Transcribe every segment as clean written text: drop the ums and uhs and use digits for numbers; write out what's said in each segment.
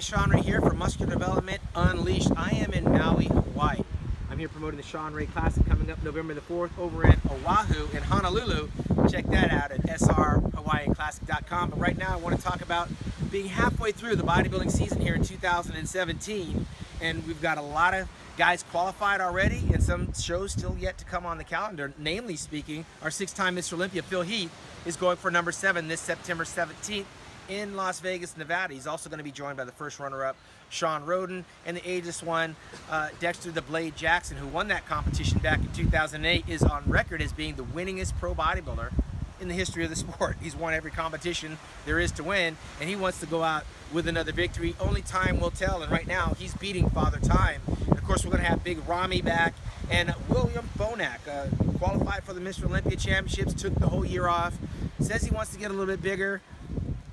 guys, Shawn Ray here for Muscular Development Unleashed. I am in Maui, Hawaii. I'm here promoting the Shawn Ray Classic coming up November the 4th over in Oahu in Honolulu. Check that out at srhawaiianclassic.com. But right now I want to talk about being halfway through the bodybuilding season here in 2017. And we've got a lot of guys qualified already and some shows still yet to come on the calendar. Namely speaking, our six-time Mr. Olympia, Phil Heath, is going for number 7 this September 17th. in Las Vegas, Nevada. He's also going to be joined by the first runner-up, Shawn Roden, and the ageless one, Dexter the Blade Jackson, who won that competition back in 2008, is on record as being the winningest pro bodybuilder in the history of the sport. He's won every competition there is to win, and he wants to go out with another victory. Only time will tell, and right now he's beating Father Time. And of course, we're going to have Big Ramy back, and William Bonac, qualified for the Mr. Olympia Championships, took the whole year off, says he wants to get a little bit bigger.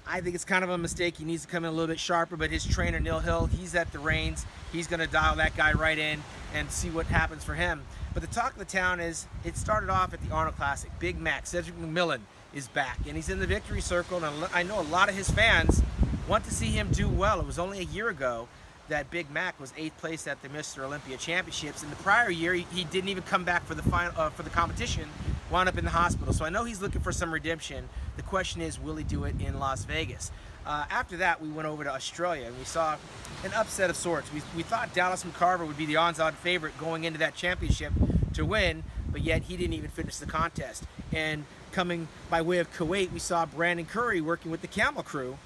I think it's kind of a mistake. He needs to come in a little bit sharper, but his trainer, Neil Hill, he's at the reins. He's going to dial that guy right in and see what happens for him. But the talk of the town is, it started off at the Arnold Classic. Big Mac, Cedric McMillan, is back, and he's in the victory circle, and I know a lot of his fans want to see him do well. It was only a year ago that Big Mac was 8th place at the Mr. Olympia Championships. In the prior year, he didn't even come back for the final for the competition, wound up in the hospital. So I know he's looking for some redemption. The question is, will he do it in Las Vegas? After that, we went over to Australia, and we saw an upset of sorts. We thought Dallas McCarver would be the odds-on favorite going into that championship to win, but yet he didn't even finish the contest. And coming by way of Kuwait, we saw Brandon Curry working with the Camel Crew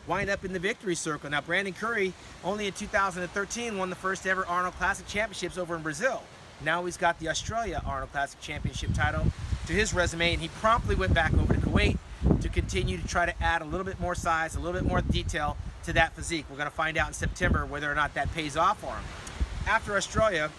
wind up in the victory circle. Now, Brandon Curry, only in 2013, won the first ever Arnold Classic Championships over in Brazil. Now he's got the Australia Arnold Classic Championship title to his resume, and he promptly went back over to Kuwait to continue to try to add a little bit more size, a little bit more detail to that physique. We're going to find out in September whether or not that pays off for him. After Australia,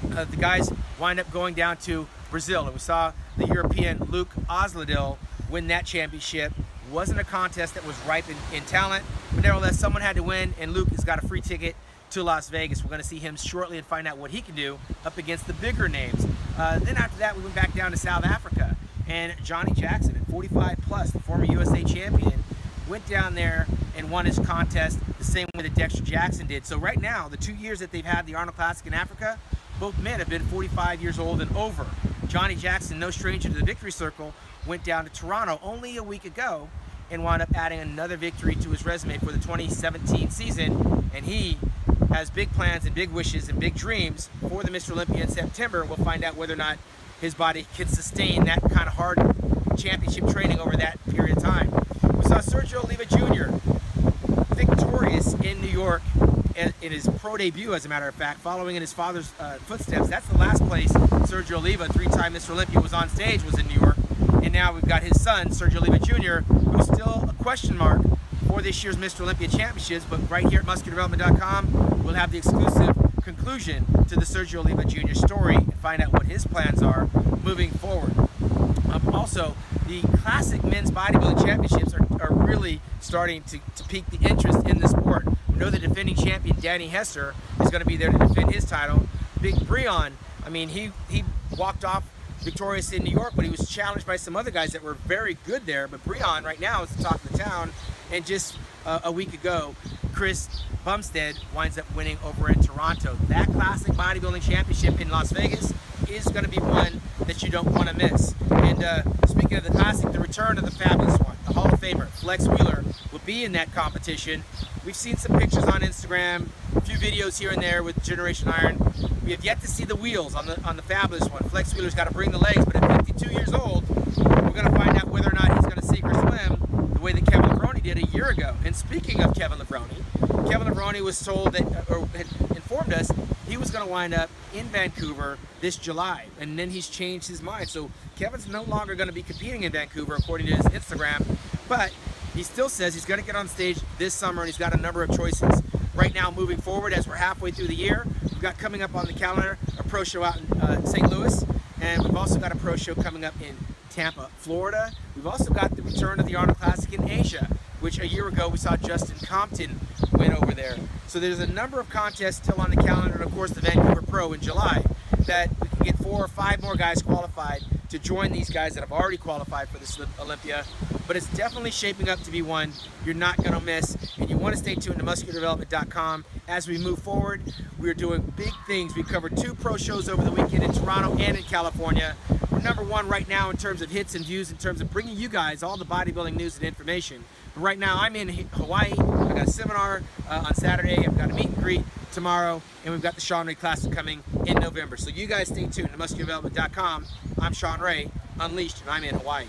the guys wind up going down to Brazil, and we saw the European Luke Osladil win that championship. Wasn't a contest that was ripe in talent, but nevertheless, someone had to win, and Luke has got a free ticket to Las Vegas. We're going to see him shortly and find out what he can do up against the bigger names. Then after that, we went back down to South Africa, and Johnny Jackson, at 45 plus, the former USA champion, went down there and won his contest the same way that Dexter Jackson did. So right now, the 2 years that they've had the Arnold Classic in Africa, both men have been 45 years old and over. Johnny Jackson, no stranger to the victory circle, went down to Toronto only a week ago and wound up adding another victory to his resume for the 2017 season. And he has big plans and big wishes and big dreams for the Mr. Olympia in September. We'll find out whether or not his body can sustain that kind of hard championship training over that period of time. We saw Sergio Oliva Jr. victorious in New York in his pro debut, as a matter of fact, following in his father's footsteps. That's the last place Sergio Oliva, three-time Mr. Olympia, was on stage, was in New York. And now we've got his son, Sergio Oliva Jr., who's still a question mark for this year's Mr. Olympia Championships, but right here at musculardevelopment.com, we'll have the exclusive conclusion to the Sergio Oliva Jr. story and find out what his plans are moving forward. Also, the classic men's bodybuilding championships are really starting to pique the interest in the sport. We know the defending champion, Danny Hester, is going to be there to defend his title. Big Breon, I mean, he walked off victorious in New York, but he was challenged by some other guys that were very good there. But Breon right now is the talk of the town, and just a week ago, Chris Bumstead winds up winning over in Toronto. That classic bodybuilding championship in Las Vegas is going to be one that you don't want to miss. And speaking of the classic, the return of the fabulous one, the Hall of Famer, Flex Wheeler, will be in that competition. We've seen some pictures on Instagram, a few videos here and there with Generation Iron. We have yet to see the wheels on the fabulous one. Flex Wheeler's got to bring the legs, but at 52 years old, we're going to find out whether or not he's going to sink or swim the way that Kevin Levrone did a year ago. And speaking of Kevin Levrone was told that, or had informed us, he was going to wind up in Vancouver this July, and then he's changed his mind. So Kevin's no longer going to be competing in Vancouver, according to his Instagram, but he still says he's going to get on stage this summer, and he's got a number of choices. Right now, moving forward, as we're halfway through the year, we've got coming up on the calendar a pro show out in St. Louis, and we've also got a pro show coming up in Tampa, Florida. We've also got the return of the Arnold Classic in Asia, which a year ago we saw Justin Compton win over there. So there's a number of contests still on the calendar, and of course the Vancouver Pro in July, that we can get 4 or 5 more guys qualified to join these guys that have already qualified for this Olympia but it's definitely shaping up to be one you're not going to miss, and you want to stay tuned to musculardevelopment.com as we move forward. We're doing big things. We covered 2 pro shows over the weekend in Toronto and in California. We're #1 right now in terms of hits and views, in terms of bringing you guys all the bodybuilding news and information. But right now I'm in Hawaii. I've got a seminar on Saturday. I've got a meet and greet tomorrow, and we've got the Shawn Ray Classic coming in November. So you guys stay tuned to musculardevelopment.com. I'm Shawn Ray Unleashed, and I'm in Hawaii.